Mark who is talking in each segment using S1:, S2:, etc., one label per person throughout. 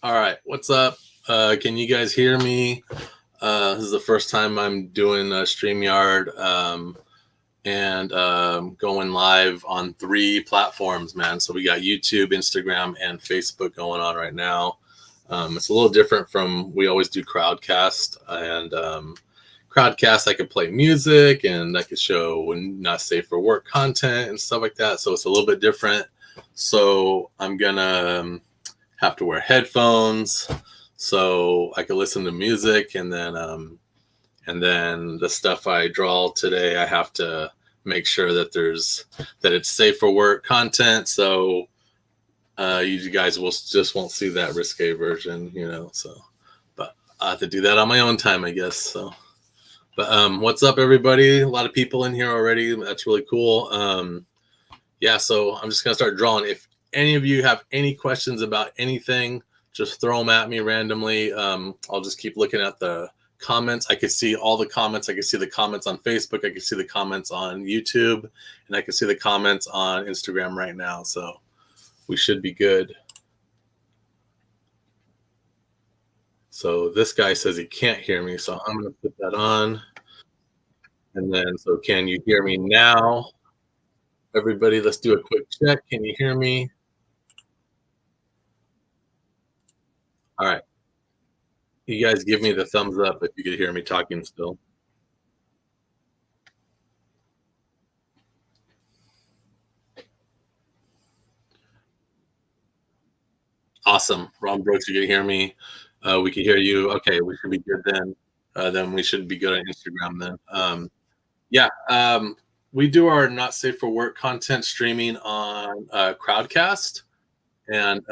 S1: All right, what's up? Can you guys hear me? This is the first time I'm doing StreamYard and going live on 3 platforms, man. So we got YouTube, Instagram, and Facebook going on right now. It's a little different from, we always do Crowdcast. And Crowdcast, I could play music and I could show not safe for work content and stuff like that. So it's a little bit different. So I'm going to have to wear headphones so I could listen to music, and then the stuff I draw today, I have to make sure that it's safe for work content. So you guys won't see that risque version, so, but I have to do that on my own time, I guess. So, but what's up, everybody? A lot of people in here already. That's really cool. Yeah, so I'm just gonna start drawing. If any of you have any questions about anything, just throw them at me randomly. I'll just keep looking at the comments. I can see all the comments. I can see the comments on Facebook. I can see the comments on YouTube, and I can see the comments on Instagram right now. So we should be good. So this guy says he can't hear me, so I'm going to put that on. And then, so can you hear me now? Everybody, let's do a quick check. Can you hear me? All right. You guys give me the thumbs up if you could hear me talking still. Awesome. Ron Brooks, you can hear me. We can hear you. Okay, we should be good then. Then we should be good on Instagram then. Yeah, we do our not safe for work content streaming on Crowdcast, and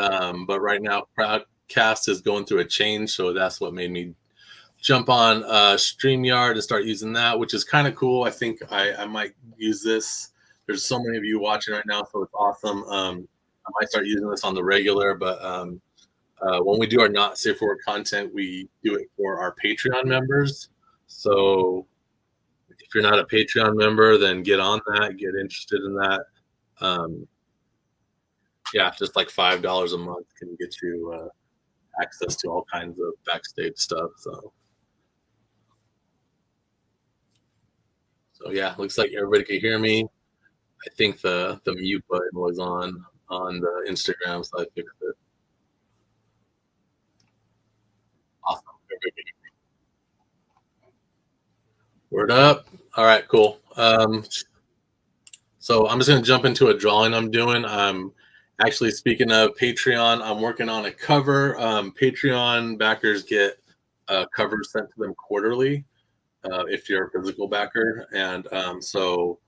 S1: but right now Crowdcast is going through a change, so that's what made me jump on StreamYard and start using that, which is kind of cool. I think I might use this. There's so many of you watching right now, so it's awesome. I might start using this on the regular, but when we do our not safe for work content, we do it for our Patreon members. So if you're not a Patreon member, then get on that, get interested in that. Yeah, just like $5 a month can get you access to all kinds of backstage stuff. So yeah, looks like everybody can hear me. I think the mute button was on the Instagram, so I fixed it. Awesome. Word up. All right, cool. So I'm just gonna jump into a drawing I'm doing. I'm actually, speaking of Patreon, I'm working on a cover. Patreon backers get covers sent to them quarterly if you're a physical backer, and so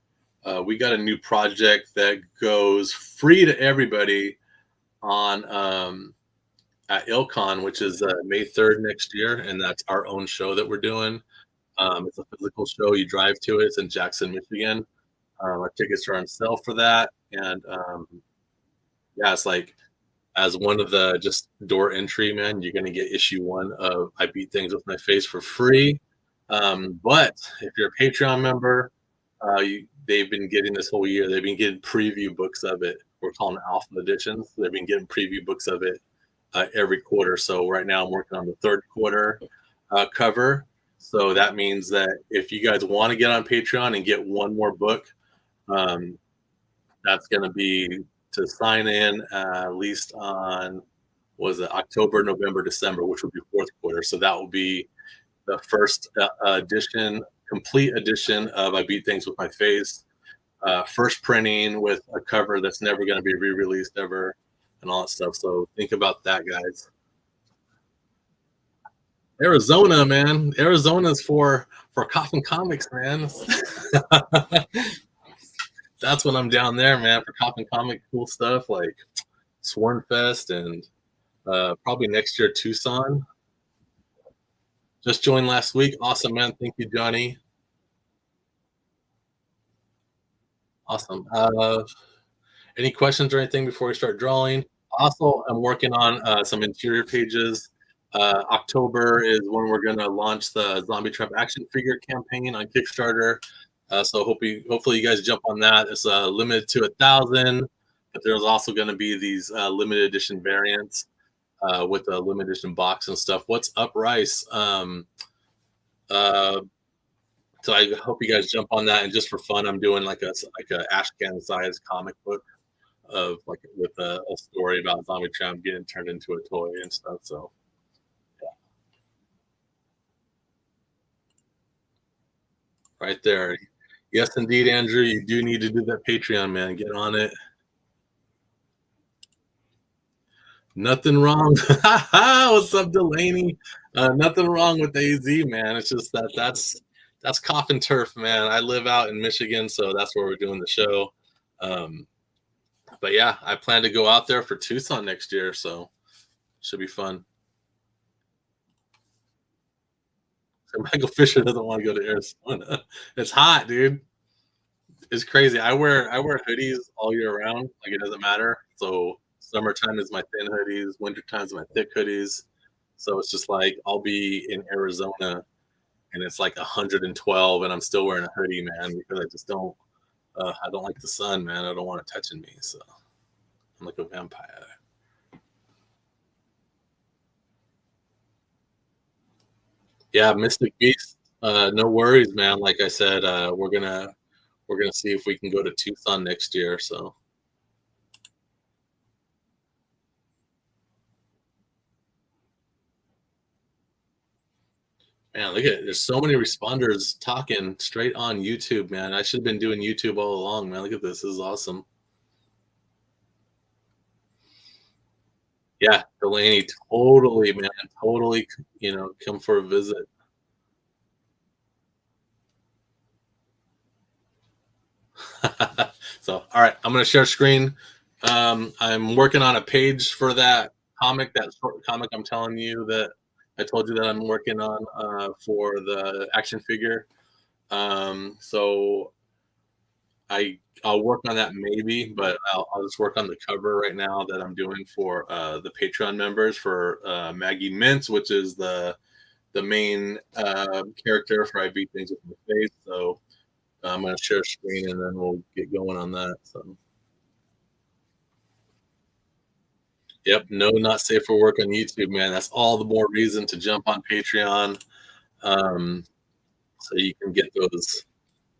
S1: we got a new project that goes free to everybody on at ILCON, which is May 3rd next year, and that's our own show that we're doing. It's a physical show. You drive to it. It's in Jackson, Michigan. Our tickets are on sale for that, and yeah, it's like, as one of the just door entry, man, you're gonna get issue 1 of I Beat Things with My Face for free. But if you're a Patreon member, they've been getting this whole year. They've been getting preview books of it. We're calling it alpha editions. They've been getting preview books of it every quarter. So right now I'm working on the 3rd quarter cover. So that means that if you guys want to get on Patreon and get one more book, um, that's going to be to sign in at least on, was it October, November, December, which will be 4th quarter. So that will be the first edition, complete edition of I Beat Things with My Face. First printing with a cover that's never going to be re-released ever, and all that stuff. So think about that, guys. Arizona, man. Arizona's for Coffin Comics, man. That's when I'm down there, man, for Coffin Comic cool stuff like Swornfest and probably next year Tucson. Just joined last week. Awesome, man. Thank you, Johnny. Awesome. Any questions or anything before we start drawing? Also, I'm working on some interior pages. October is when we're going to launch the Zombie Trap action figure campaign on Kickstarter. So hopefully you guys jump on that. It's limited to 1,000, but there's also going to be these limited edition variants with a limited edition box and stuff. What's up, Rice? So I hope you guys jump on that. And just for fun, I'm doing like a Ashcan size comic book of like with a story about Zombie Tramp getting turned into a toy and stuff. So yeah, right there. Yes, indeed, Andrew. You do need to do that Patreon, man. Get on it. Nothing wrong. What's up, Delaney? Nothing wrong with AZ, man. It's just that's coffin turf, man. I live out in Michigan, so that's where we're doing the show. Um, but yeah, I plan to go out there for Tucson next year, so should be fun. So Michael Fisher doesn't want to go to Arizona. It's hot, dude. It's crazy. I wear hoodies all year round. Like it doesn't matter. So summertime is my thin hoodies, wintertime is my thick hoodies. So it's just like I'll be in Arizona and it's like 112 and I'm still wearing a hoodie, man, because I just don't I don't like the sun, man. I don't want it touching me. So I'm like a vampire. Yeah, Mystic Beast. No worries, man. Like I said, we're gonna see if we can go to Tucson next year. So, man, look at it. There's so many responders talking straight on YouTube, man. I should have been doing YouTube all along, man. Look at this. This is awesome. Yeah, Delaney, totally, man. Totally, come for a visit. So, all right, I'm gonna share screen. I'm working on a page for that comic, that short comic I'm telling you that I told you that I'm working on for the action figure. So I'll work on that maybe, but I'll just work on the cover right now that I'm doing for the Patreon members for Maggie Mintz, which is the main character for I Beat Things with My Face. So I'm gonna share screen and then we'll get going on that. So. Yep, no, not safe for work on YouTube, man. That's all the more reason to jump on Patreon, um, so you can get those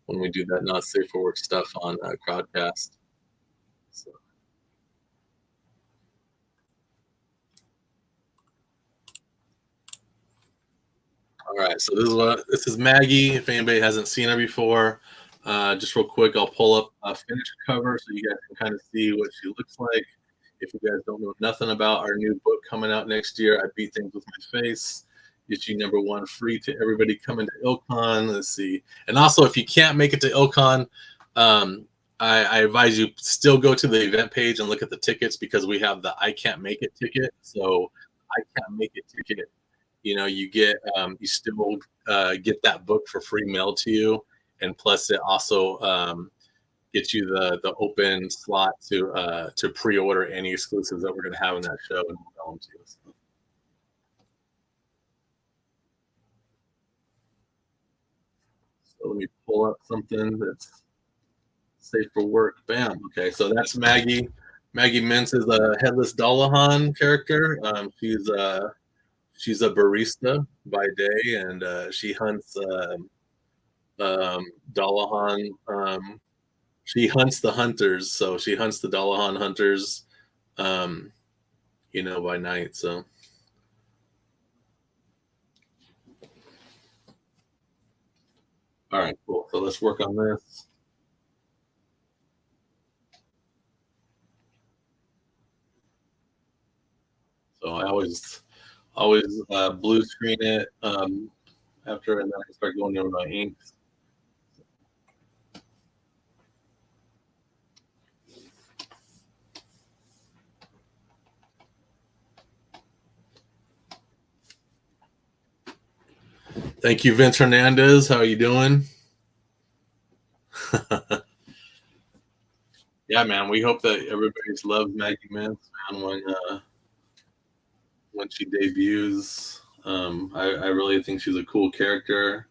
S1: when we do that not safe for work stuff on Crowdcast. So, all right, so this is Maggie. If anybody hasn't seen her before, just real quick, I'll pull up a finished cover so you guys can kind of see what she looks like. If you guys don't know nothing about our new book coming out next year, I Beat Things with My Face. Issue number one, free to everybody coming to IlCon. Let's see. And also, if you can't make it to IlCon, um, I advise you still go to the event page and look at the tickets because we have the I Can't Make It ticket. So, I Can't Make It ticket, you get you still get that book for free mail to you, and plus it also gets you the open slot to pre-order any exclusives that we're going to have in that show and mail them to you. So let me pull up something that's safe for work. Bam. Okay, so that's Maggie. Maggie Mintz is a headless Dullahan character. She's a barista by day, and she hunts Dullahan. She hunts the hunters, so she hunts the Dullahan hunters, um, by night. So, all right, cool. So let's work on this. So I always blue screen it after, and then I start going over my inks. Thank you, Vince Hernandez. How are you doing? Yeah, man. We hope that everybody's loved Maggie Mintz, man. When she debuts, I really think she's a cool character.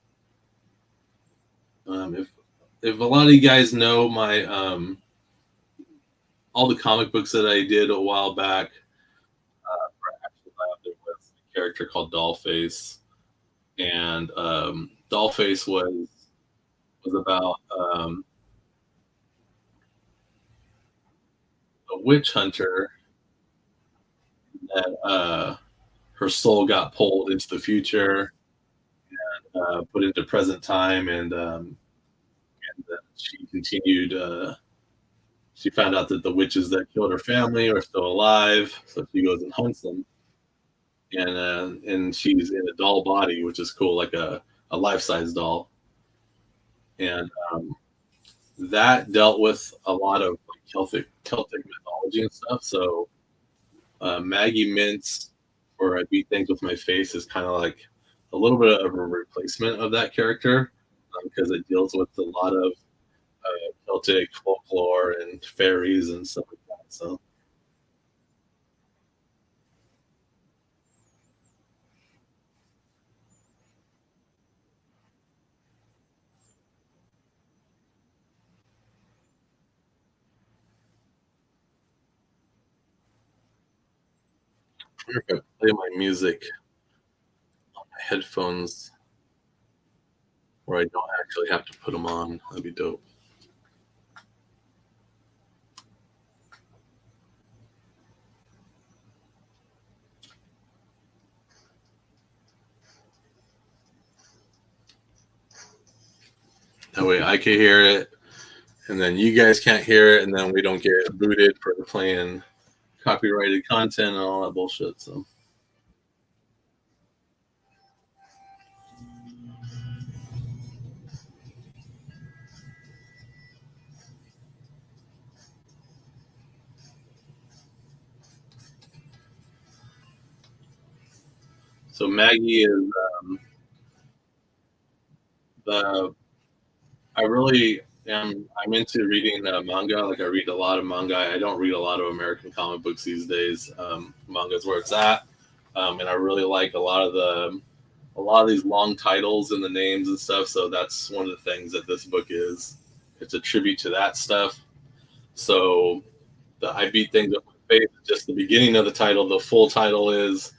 S1: If a lot of you guys know my all the comic books that I did a while back for Action Lab, there was a character called Dollface, and Dollface was about a witch hunter that her soul got pulled into the future, put into present time, and she continued. She found out that the witches that killed her family are still alive, so she goes and hunts them, and she's in a doll body, which is cool, like a life size doll, and that dealt with a lot of like, Celtic mythology and stuff. So Maggie Mintz, or I Beat Things with My Face, is kind of like a little bit of a replacement of that character because it deals with a lot of Celtic folklore and fairies and stuff like that. So, wonder if I play my music on my headphones where I don't actually have to put them on. That'd be dope. That way I can hear it, and then you guys can't hear it, and then we don't get booted for playing copyrighted content and all that bullshit. So Maggie is the I really am. I'm into reading manga. Like I read a lot of manga. I don't read a lot of American comic books these days. Manga is where it's at, and I really like a lot of these long titles and the names and stuff. So that's one of the things that this book is. It's a tribute to that stuff. So the I beat things with my face is just the beginning of the title. The full title is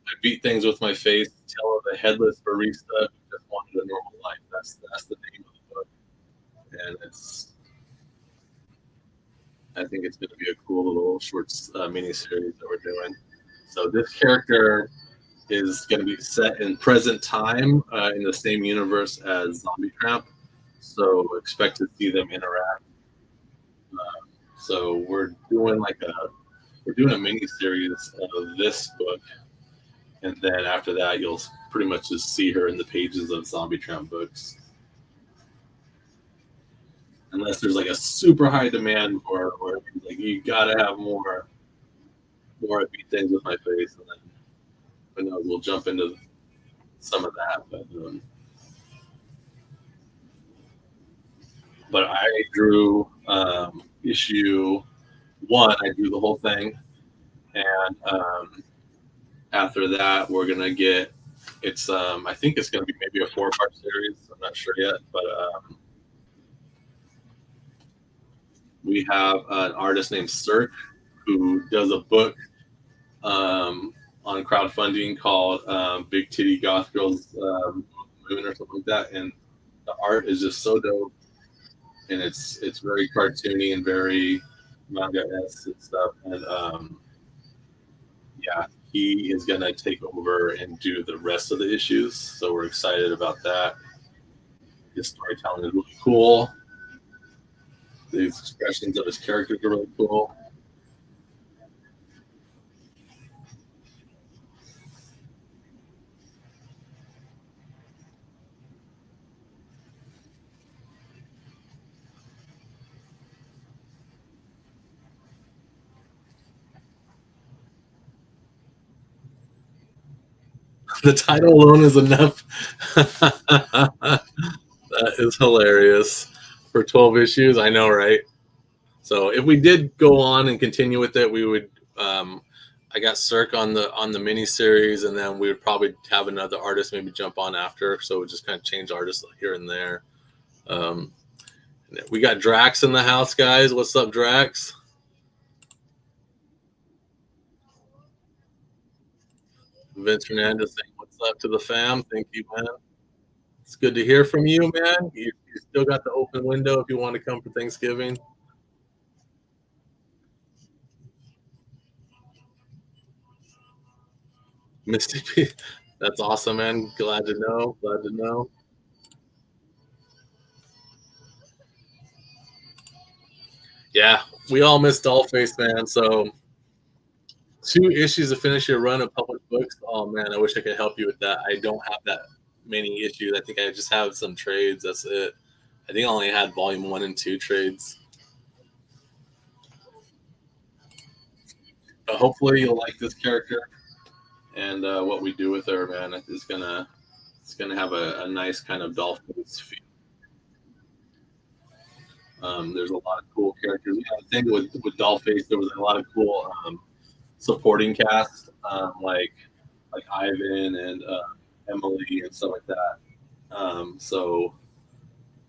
S1: I beat things with my face. Tell of a headless barista who just wanted a normal life. That's the name of the book, and it's I think it's going to be a cool little short mini series that we're doing. So this character is going to be set in present time in the same universe as Zombie Tramp. So expect to see them interact. So we're doing a mini series of this book, and then after that, you'll pretty much just see her in the pages of Zombie Tramp books. Unless there's like a super high demand for it, where like you gotta have more I beat things with my face, and then who knows, we'll jump into some of that. But I drew issue one. I drew the whole thing, and after that, we're gonna get. It's I think it's gonna be maybe a 4-part series. I'm not sure yet, but we have an artist named Cirque who does a book on crowdfunding called Big Titty Goth Girls Moon or something like that, and the art is just so dope, and it's very cartoony and very manga-esque and stuff, and yeah, he is gonna take over and do the rest of the issues, so we're excited about that. His storytelling is really cool. The expressions of his characters are really cool. The title alone is enough. That is hilarious for 12 issues. I know, right? So if we did go on and continue with it, we would. I got Cirque on the mini series, and then we would probably have another artist maybe jump on after. So we just kind of change artists here and there. Um, we got Drax in the house, guys. What's up, Drax? Vince Hernandez saying what's up to the fam. Thank you, man. It's good to hear from you, man. You still got the open window if you want to come for Thanksgiving. Misty P. That's awesome, man. Glad to know. Glad to know. Yeah, we all miss Dollface, man. So 2 issues to finish your run of published books. Oh man, I wish I could help you with that. I don't have that many issues. I think I just have some trades. That's it. I think I only had volume 1 and 2 trades. But hopefully you'll like this character and what we do with her, man. It's gonna have a nice kind of Dollface feel. There's a lot of cool characters. Yeah, the thing with Dollface, there was a lot of cool supporting cast, like Ivan and Emily and stuff like that. So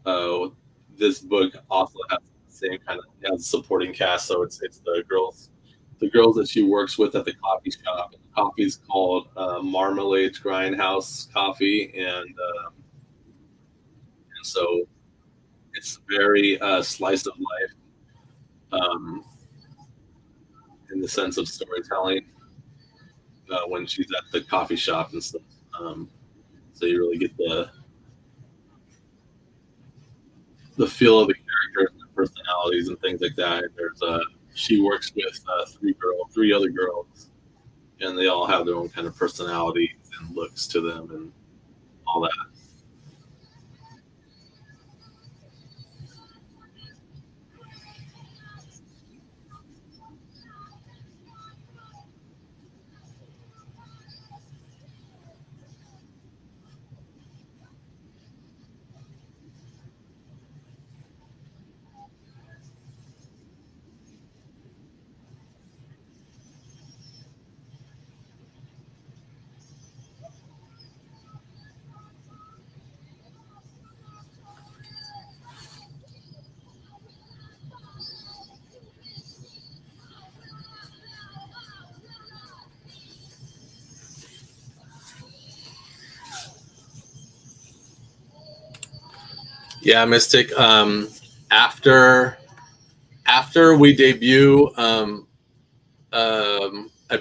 S1: uh, this book also has the same kind of has supporting cast. So it's the girls the girls that she works with at the coffee shop. The coffee is called Marmalade's Grindhouse Coffee, and so it's very slice of life in the sense of storytelling when she's at the coffee shop and stuff. Um, so you really get the feel of the characters and the personalities and things like that. There's she works with three other girls, and they all have their own kind of personalities and looks to them and all that. Yeah, Mystic. After we debut, I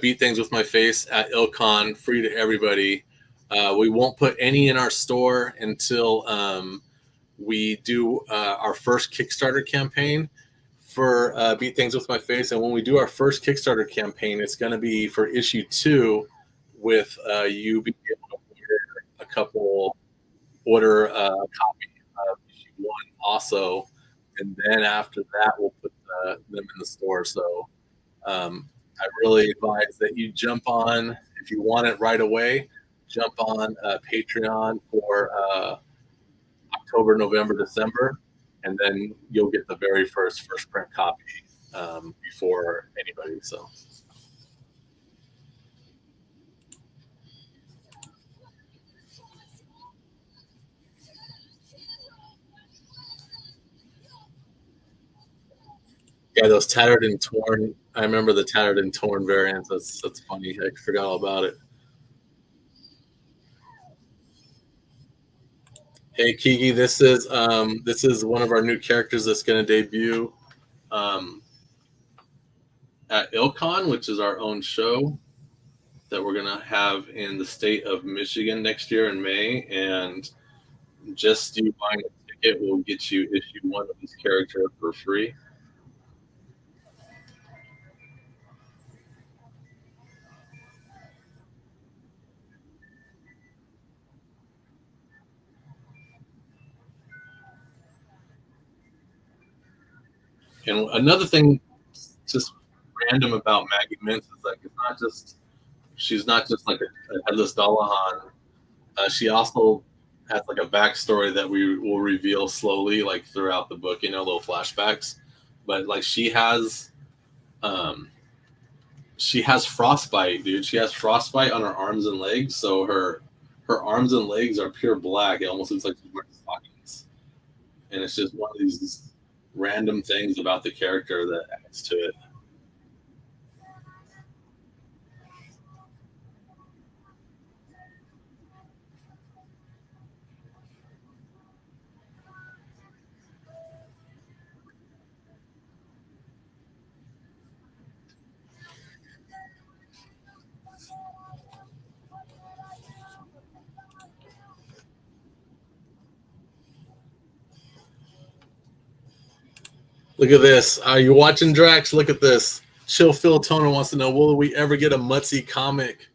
S1: beat things with my face at Ilcon, free to everybody. We won't put any in our store until we do our first Kickstarter campaign for Beat Things with My Face. And when we do our first Kickstarter campaign, it's going to be for issue 2, with you being able to order a copy of issue 1 also. And then after that, we'll put them in the store. So I really advise that you jump on, if you want it right away, jump on Patreon for October, November, December, and then you'll get the very first print copy before anybody. So yeah, those tattered and torn. I remember the tattered and torn variants. That's funny. I forgot all about it. Hey Kiki, this is one of our new characters that's going to debut um, at Ilcon, which is our own show that we're going to have in the state of Michigan next year in May. And just you buying a ticket will get you issue 1 of this character for free. And another thing, just random about Maggie Mintz is like it's not just she's not just like a headless Dullahan. She also has like a backstory that we will reveal slowly, like throughout the book. You know, little flashbacks. But like um, she has frostbite, dude. She has frostbite on her arms and legs, so her arms and legs are pure black. It almost looks like she's wearing stockings, and it's just one of these random things about the character that adds to it. Look at this. Are you watching Drax? Look at this. Chill Phil Toner wants to know, will we ever get a Mutsy comic?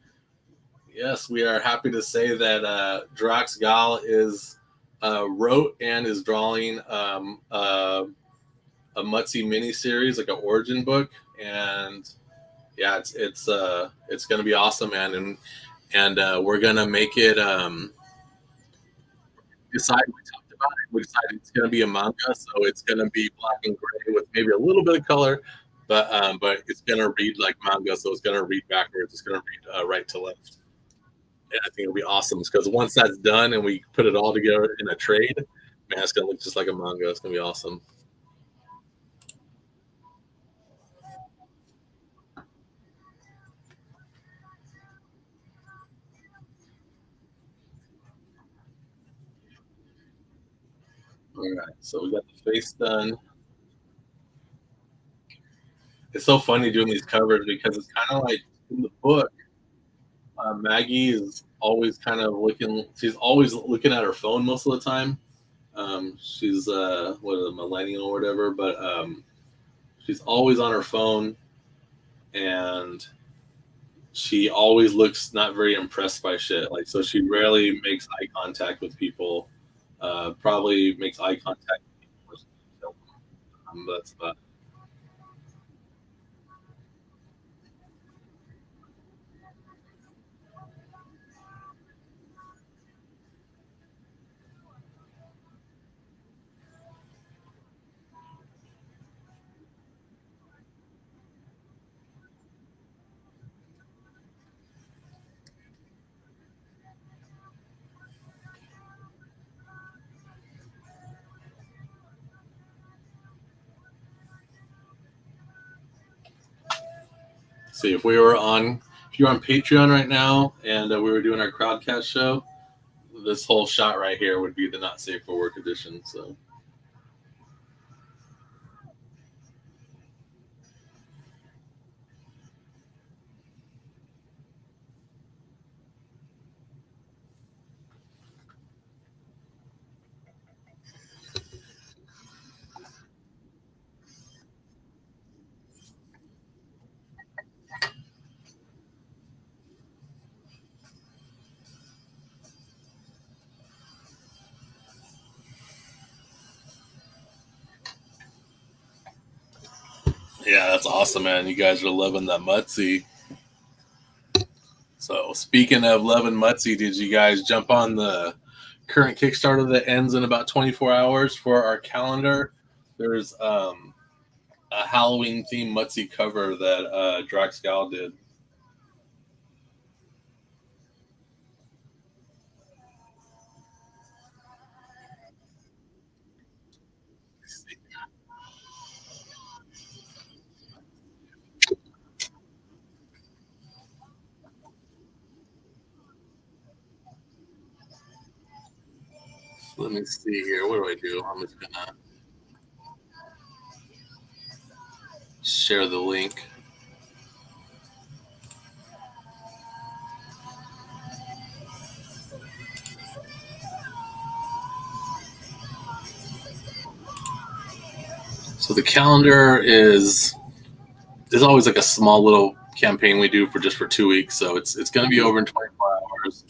S1: Yes, we are happy to say that Drax Gal is wrote and is drawing a Mutsy miniseries, like an origin book, and yeah, it's gonna be awesome, man, and we're gonna make it. Decided we talked about it. We decided it's going to be a manga, so it's going to be black and gray with maybe a little bit of color, but it's going to read like manga, so it's going to read backwards. It's going to read right to left, and I think it'll be awesome because once that's done and we put it all together in a trade, man, it's going to look just like a manga. It's going to be awesome. All right, so we got the face done. It's so funny doing these covers because it's kind of like in the book. Maggie is always kind of looking. She's always looking at her phone most of the time. She's what a millennial or whatever, but she's always on her phone, and she always looks not very impressed by shit. Like, so she rarely makes eye contact with people. Probably makes eye contact with people. That's about. See, if you're on Patreon right now, and we were doing our crowdcast show, this whole shot right here would be the not safe for work edition. So yeah, that's awesome, man. You guys are loving that Mutsy. So speaking of loving Mutsy, did you guys jump on the current Kickstarter that ends in about 24 hours for our calendar? There's a Halloween themed Mutsy cover that Drax Gal did. Let me see here. What do I do? I'm just gonna share the link. So the calendar is there's always like a small little campaign we do for just for 2 weeks. So it's going to be over in 24 hours.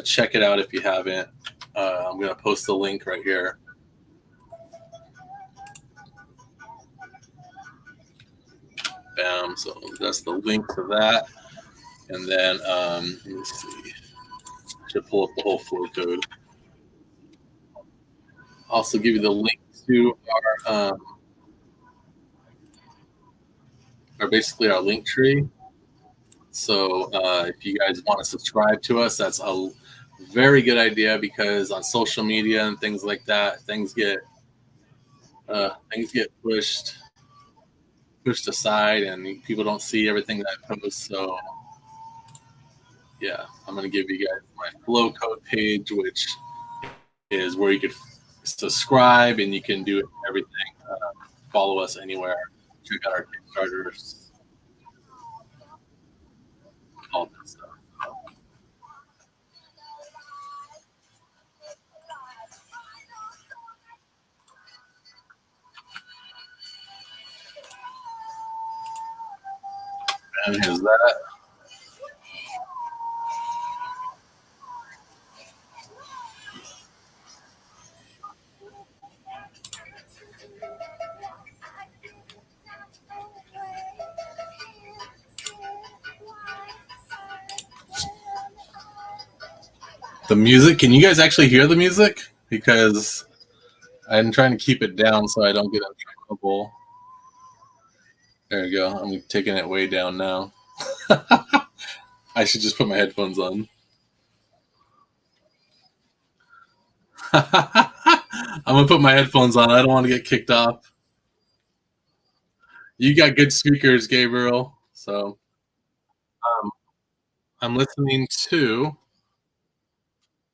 S1: Check it out if you haven't. I'm going to post the link right here. Bam. So that's the link to that. And then let me see. I should pull up the whole flow code. Also give you the link to our basically our link tree. So if you guys want to subscribe to us, that's a very good idea because on social media and things like that, things get pushed aside, and people don't see everything that I post. So yeah, I'm gonna give you guys my flow code page, which is where you could subscribe and you can do everything. Follow us anywhere. Check out our Kickstarters, all that stuff. And here's that. The music. Can you guys actually hear the music? Because I'm trying to keep it down so I don't get in trouble. There you go. I'm taking it way down now. I should just put my headphones on. I'm gonna put my headphones on. I don't want to get kicked off. You got good speakers, Gabriel. So um, I'm listening to.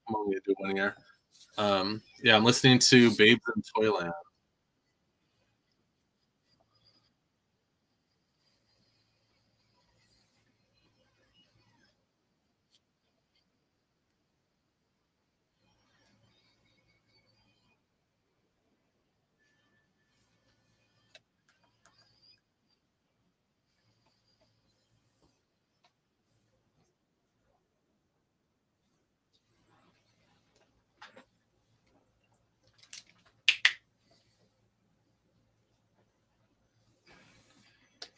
S1: I'm gonna do one here. Yeah, I'm listening to Babes in Toyland.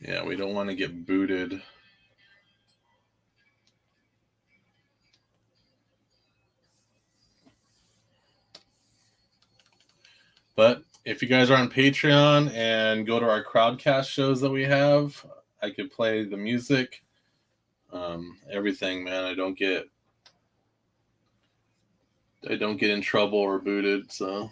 S1: Yeah, we don't want to get booted. But if you guys are on Patreon and go to our crowdcast shows that we have, I could play the music, everything, man. I don't get in trouble or booted. So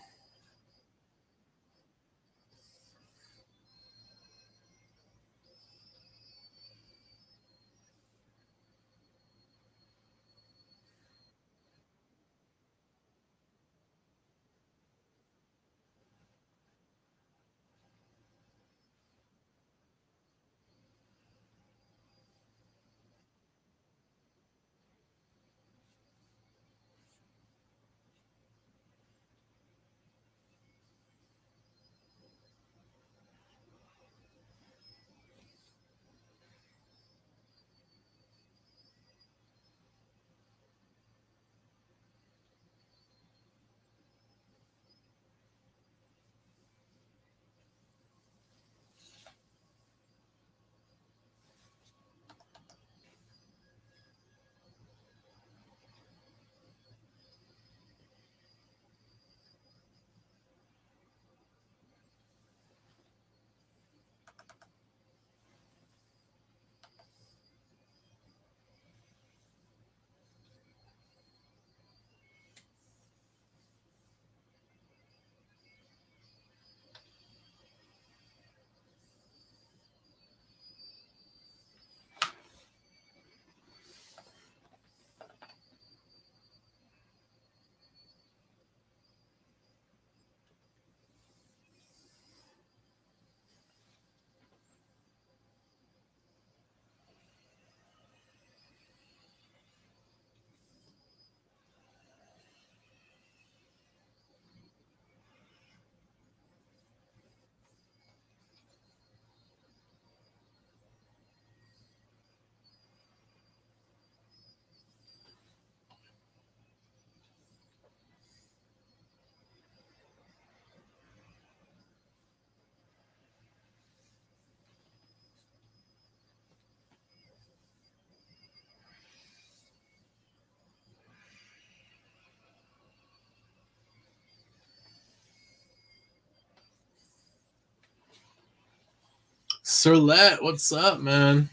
S1: Sirlet, what's up, man?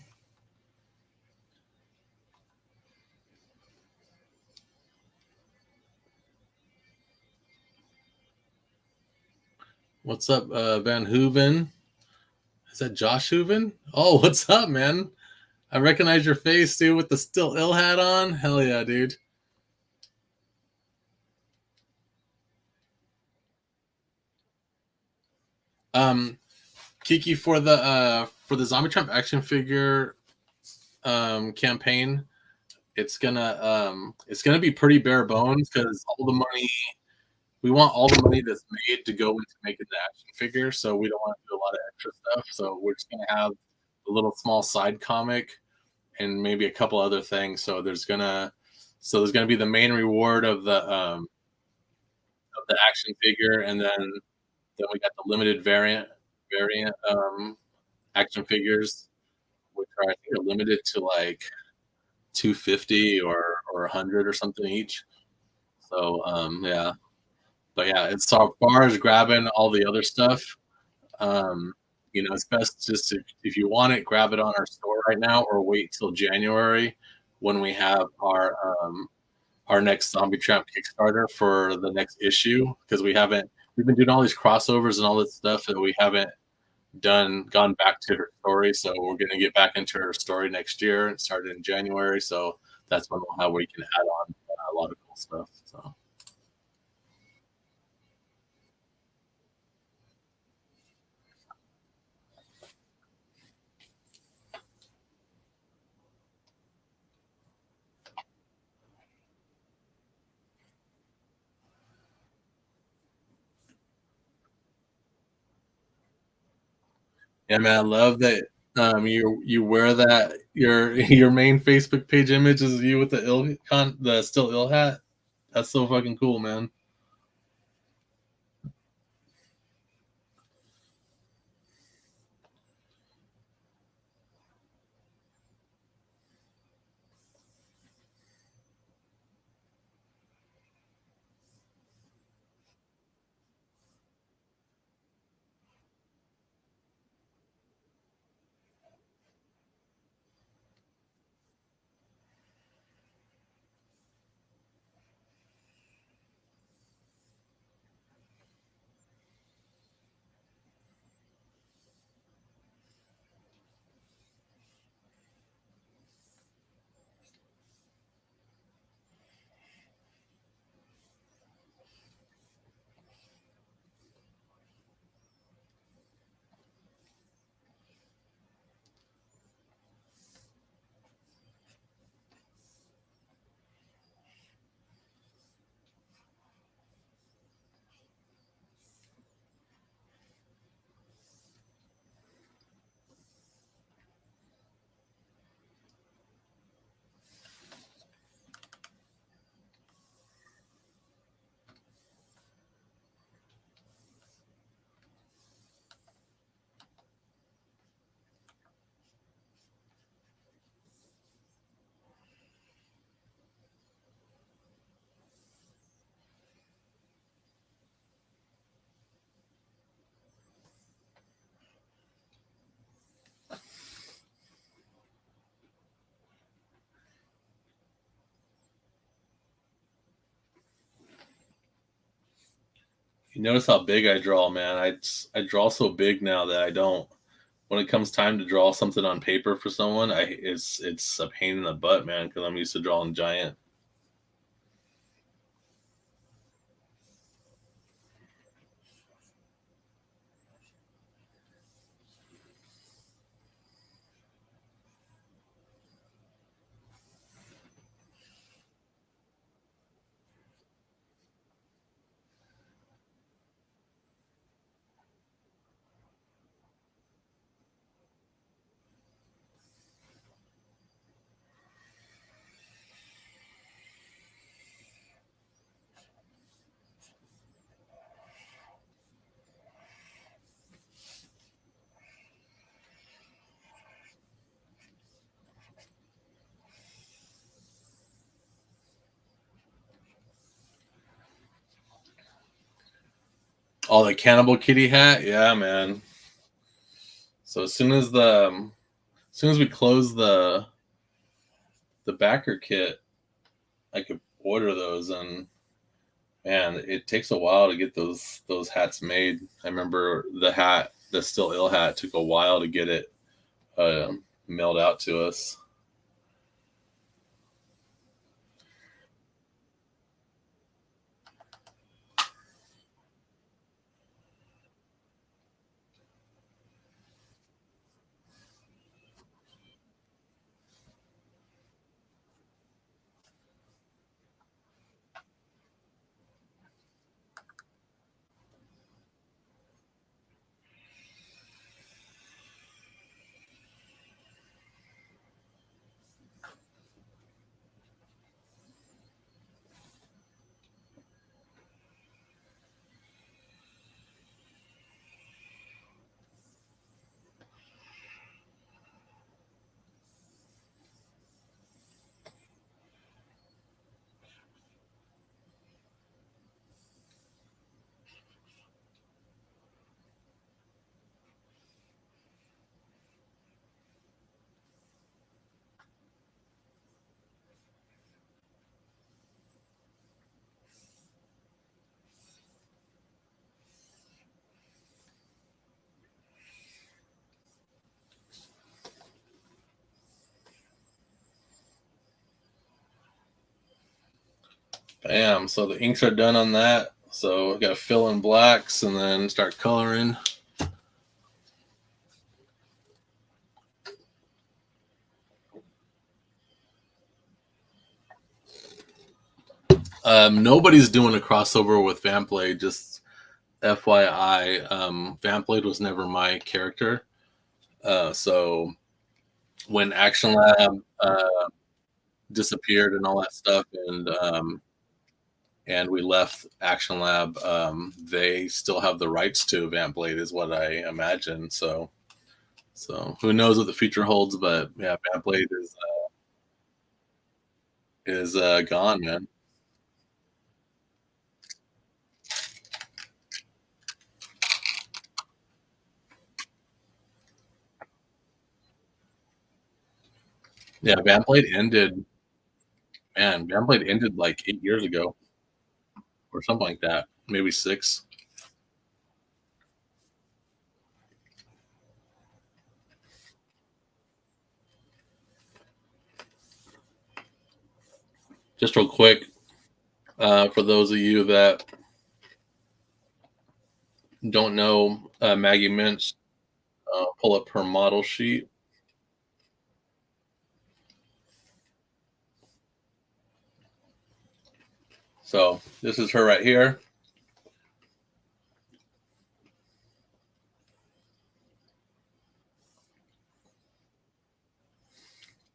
S1: What's up, Van Hooven? Is that Josh Hooven? Oh, what's up, man? I recognize your face, dude, with the Still Ill hat on. Hell yeah, dude. Um, Kiki, for the Zombie Trump action figure campaign, it's gonna be pretty bare bones because all the money we want all the money that's made to go into making the action figure. So we don't want to do a lot of extra stuff. So we're just gonna have a little small side comic and maybe a couple other things. So there's gonna be the main reward of the action figure, and then we got the limited variant action figures, which are I think are limited to like 250 or 100 or something each. So yeah, but yeah, it's so far as grabbing all the other stuff. Um, it's best just if you want it, grab it on our store right now, or wait till January when we have our next Zombie Tramp Kickstarter for the next issue because we've been doing all these crossovers and all this stuff that we haven't gone back to her story. So we're gonna get back into her story next year and start in January. So that's when we can add on a lot of cool stuff. So Yeah, man, I love that. You wear that your main Facebook page image is you with the still ill hat. That's so fucking cool, man. You notice how big I draw, man. I draw so big now that I don't. When it comes time to draw something on paper for someone, I it's a pain in the butt, man, because I'm used to drawing giant. Oh, the Cannibal Kitty hat, yeah, man. So as soon as we close the backer kit, I could order those, and man, it takes a while to get those hats made. I remember the Still Ill hat, took a while to get it mailed out to us. Bam. So the inks are done on that. So we got to fill in blacks and then start coloring. Nobody's doing a crossover with Vampblade. Just FYI, Vampblade was never my character. So when Action Lab disappeared and all that stuff, and we left Action Lab, they still have the rights to Vamp Blade, is what I imagine. So who knows what the future holds? But yeah, Vamp Blade is gone, man. Yeah, Vamp Blade ended. Man, Vamp Blade ended like 8 years ago or something like that, maybe six. Just real quick, for those of you that don't know Maggie Minch, pull up her model sheet. So this is her right here.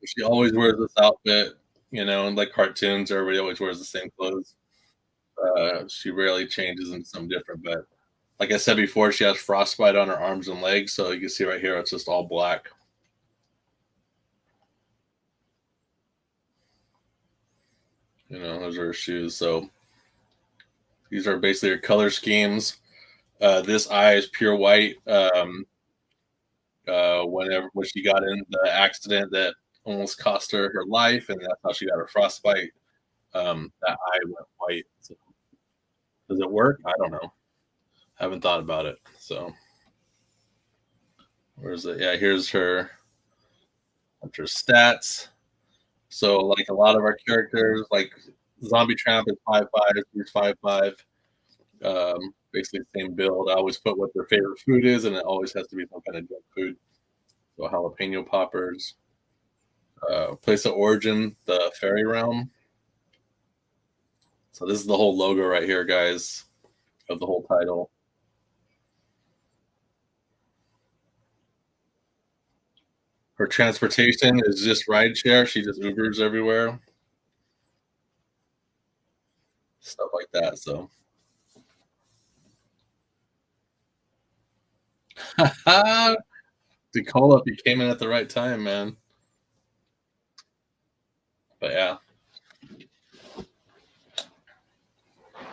S1: She always wears this outfit, in like cartoons, everybody always wears the same clothes. She rarely changes into something different, but like I said before, she has frostbite on her arms and legs. So you can see right here, it's just all black. Those are her shoes. So these are basically her color schemes. This eye is pure white. When she got in the accident that almost cost her her life, and that's how she got her frostbite. That eye went white. So does it work? I don't know. Haven't thought about it. So where's it? Yeah, here's her stats. So like a lot of our characters, like Zombie Tramp is 5'5", he's 5'5". Basically the same build. I always put what their favorite food is, and it always has to be some kind of junk food. So jalapeno poppers. Place of origin, the fairy realm. So this is the whole logo right here, guys, of the whole title. Her transportation is just rideshare. She just Ubers everywhere, stuff like that. So, Decola, you came in at the right time, man. But yeah,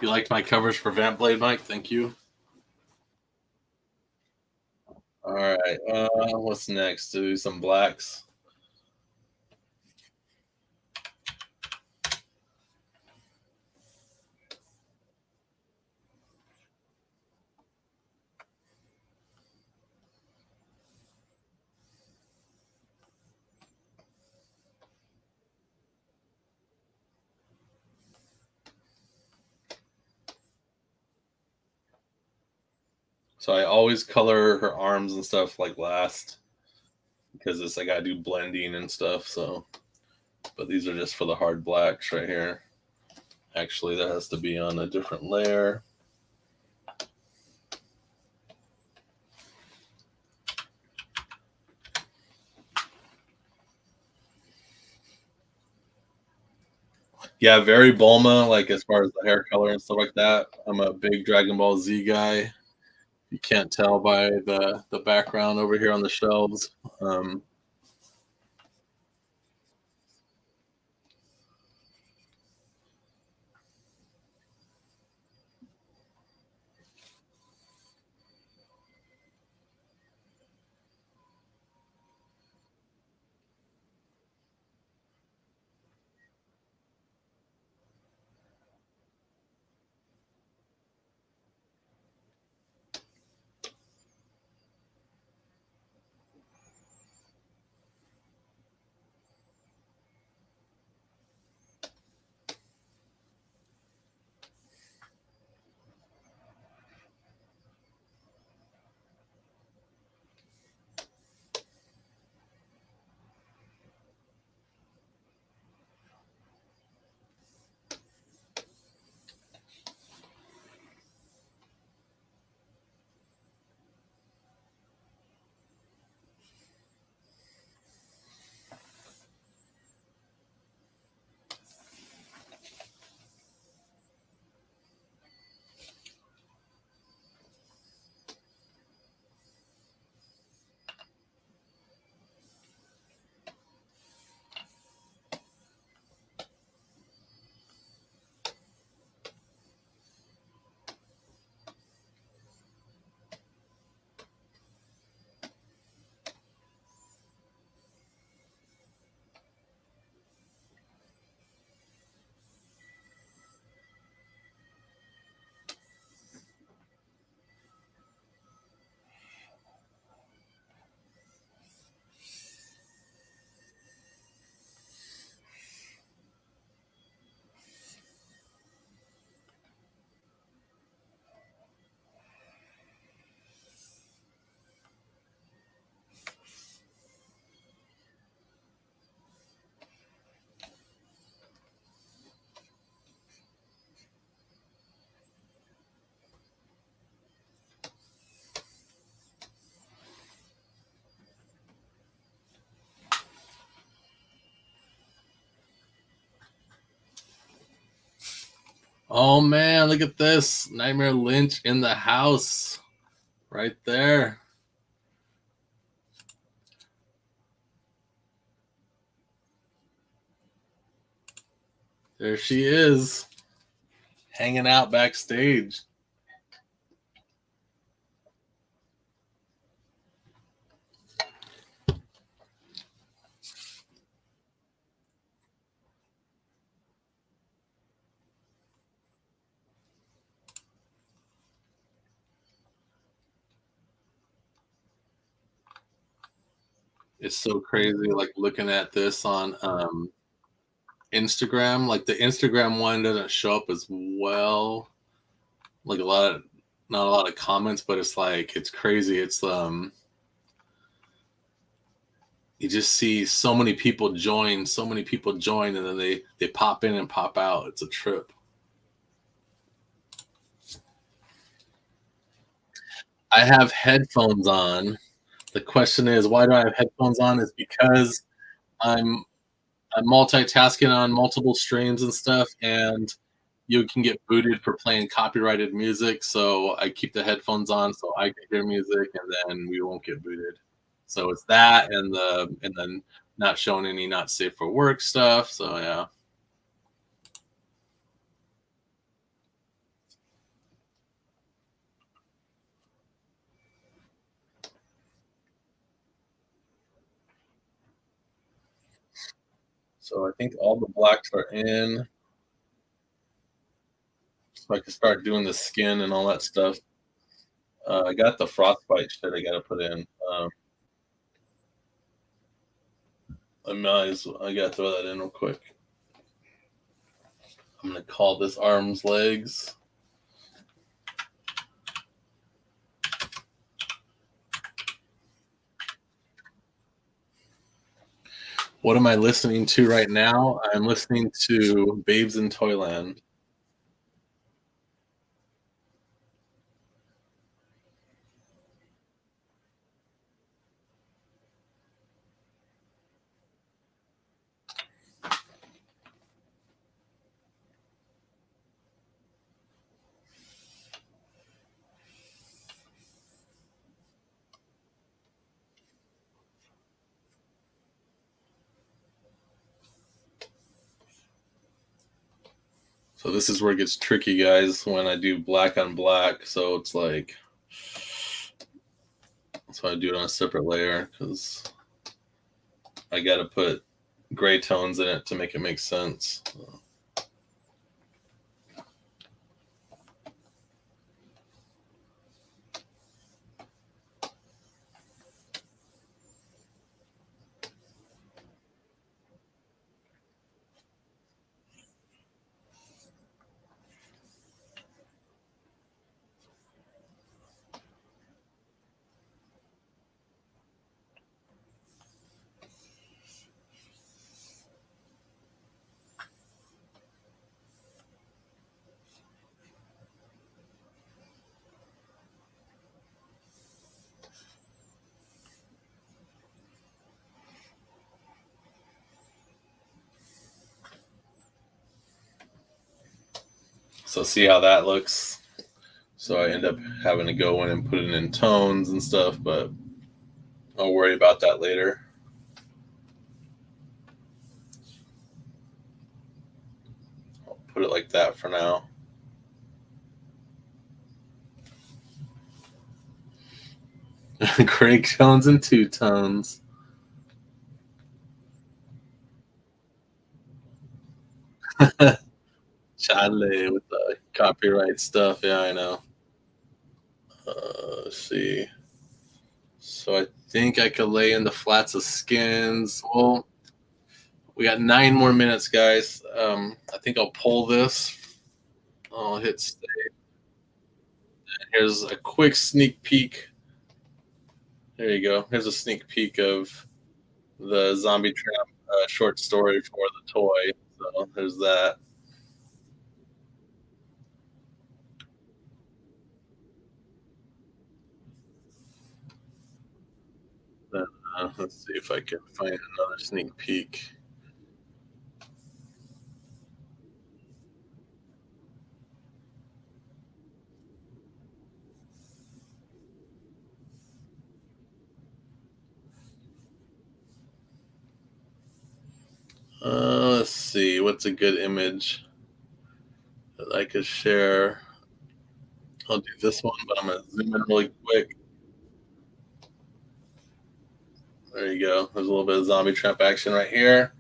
S1: you liked my covers for Vamp Blade, Mike. Thank you. All right, what's next? Do some blacks. So I always color her arms and stuff like last because it's like I do blending and stuff. So, but these are just for the hard blacks right here. Actually, that has to be on a different layer. Yeah, very Bulma, like as far as the hair color and stuff like that. I'm a big Dragon Ball Z guy. You can't tell by the background over here on the shelves. Oh man, look at this. Nightmare Lynch in the house. Right there. There she is. Hanging out backstage. It's so crazy, like looking at this on Instagram. Like the Instagram one doesn't show up as well. Like a lot of not a lot of comments, but it's like it's crazy. It's you just see so many people join, and then they pop in and pop out. It's a trip. I have headphones on. The question is, why do I have headphones on? Is because I'm I'm multitasking on multiple streams and stuff, and you can get booted for playing copyrighted music. So I keep the headphones on so I can hear music, and then we won't get booted. So it's that, and then not showing any not safe for work stuff. So yeah. So I think all the blacks are in. So I can start doing the skin and all that stuff. I got the frostbite shit I got to put in. I got to throw that in real quick. I'm gonna call this arms legs. What am I listening to right now? I'm listening to Babes in Toyland. So this is where it gets tricky, guys, when I do black on black. So it's like, so I do it on a separate layer because I got to put gray tones in it to make it make sense. So see how that looks. So I end up having to go in and put it in tones and stuff, but I'll worry about that later. I'll put it like that for now. Gray tones and two tones. Chale with the copyright stuff. Yeah, I know. Let's see. So I think I could lay in the flats of skins. Well, we got 9 more minutes, guys. I think I'll pull this. I'll hit stay. Here's a quick sneak peek. There you go. Here's a sneak peek of the Zombie Tramp short story for the toy. So there's that. Let's see if I can find another sneak peek. see what's a good image that I could share. I'll do this one, but I'm gonna zoom in really quick. There you go. There's a little bit of zombie trap action right here.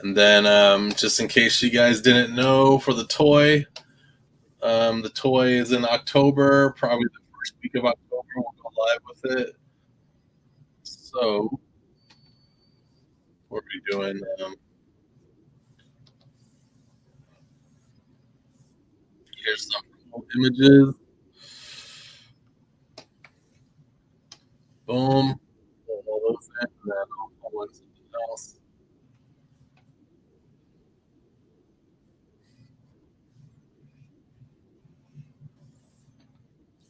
S1: And then just in case you guys didn't know, for the toy is in October, probably the first week of October. We'll go live with it. So what are we doing? Here's some cool images. Boom. All those in, and then I'll pull in something else.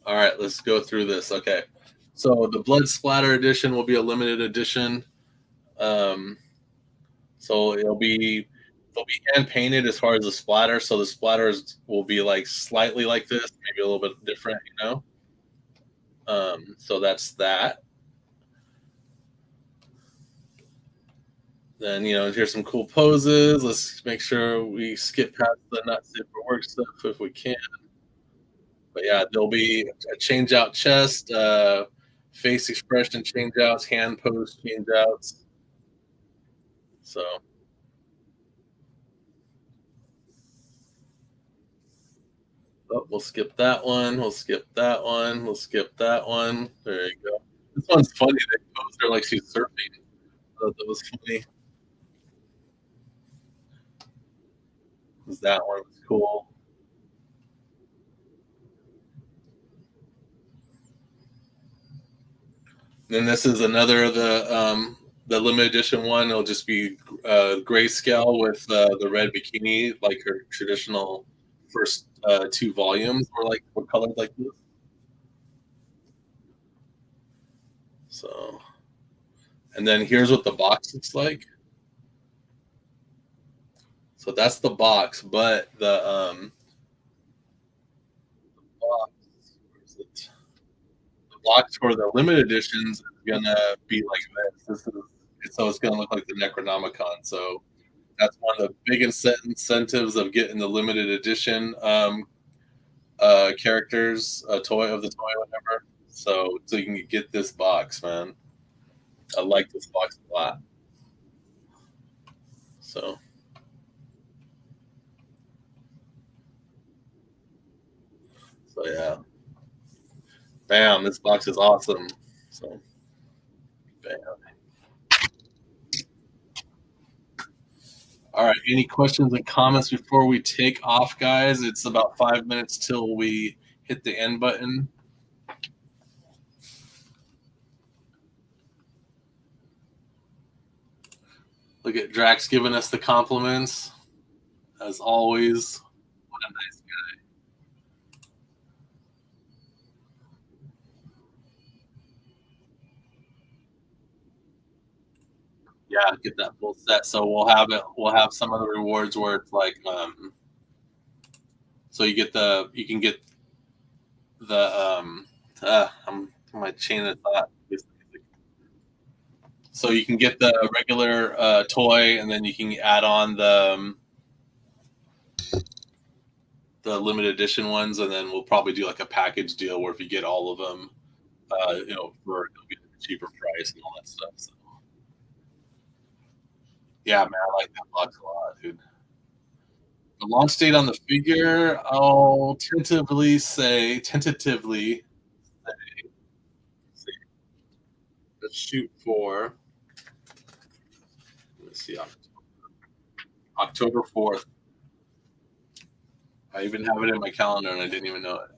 S1: All right, let's go through this. Okay. So the Blood Splatter edition will be a limited edition. So they'll be hand painted as far as the splatter. So the splatters will be like slightly like this, maybe a little bit different, you know. So that's that. Then here's some cool poses. Let's make sure we skip past the not safe for work stuff if we can. But yeah, there'll be a change out chest, face expression change outs, hand pose change outs. So we'll skip that one. We'll skip that one. We'll skip that one. There you go. This one's funny. They posed her like she's surfing. I thought that was funny. That one was cool. Then this is another of the limited edition one. It'll just be grayscale with the red bikini, like her traditional first two volumes were colored like this. So, and then here's what the box looks like. So that's the box, but the box, where is it? The box for the limited editions is gonna be like this. So it's gonna look like the Necronomicon. So that's one of the big incentives of getting the limited edition characters, toy of the toy, whatever. So you can get this box, man. I like this box a lot. So yeah, bam! This box is awesome. So bam. All right. Any questions and comments before we take off, guys? It's about 5 minutes till we hit the end button. Look at Drax giving us the compliments, as always. What a nice guy. Yeah, get that full set. So we'll have it. We'll have some of the rewards where it's like, so you can get the I'm my chain of thought. So you can get the regular toy, and then you can add on the limited edition ones, and then we'll probably do like a package deal where if you get all of them, for a cheaper price and all that stuff. So, yeah, man, I like that box a lot, dude. The launch date on the figure, I'll tentatively say, let's shoot for, let's see, October 4th. I even have it in my calendar and I didn't even know it.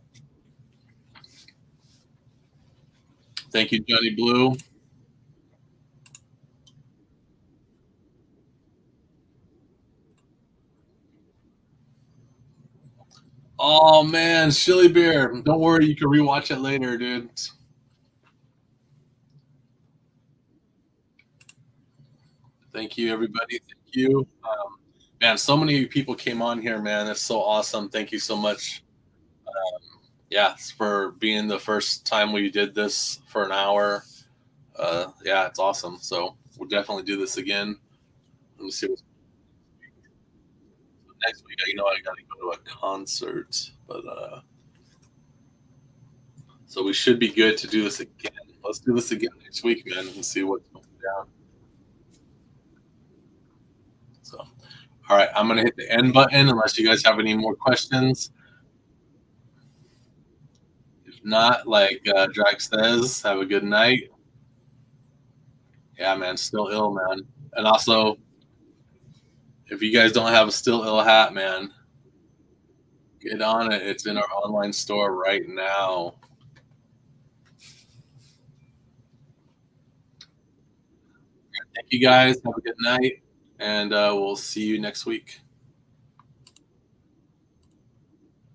S1: Thank you, Johnny Blue. Oh man, Chili Beer. Don't worry, you can rewatch it later, dude. Thank you, everybody. Thank you. Man, so many people came on here, man. That's so awesome. Thank you so much. Yeah, for being the first time we did this for an hour. Yeah, it's awesome. So we'll definitely do this again. Let me see what's next week. You know, I got to go to a concert, but so we should be good to do this again. Let's do this again next week, man, and see what's going down. So, all right, I'm gonna hit the end button unless you guys have any more questions. If not, like Drag says, have a good night. Yeah, man, still ill, man. And also, if you guys don't have a still ill hat, man, get on it. It's in our online store right now. Thank you guys. Have a good night, and we'll see you next week.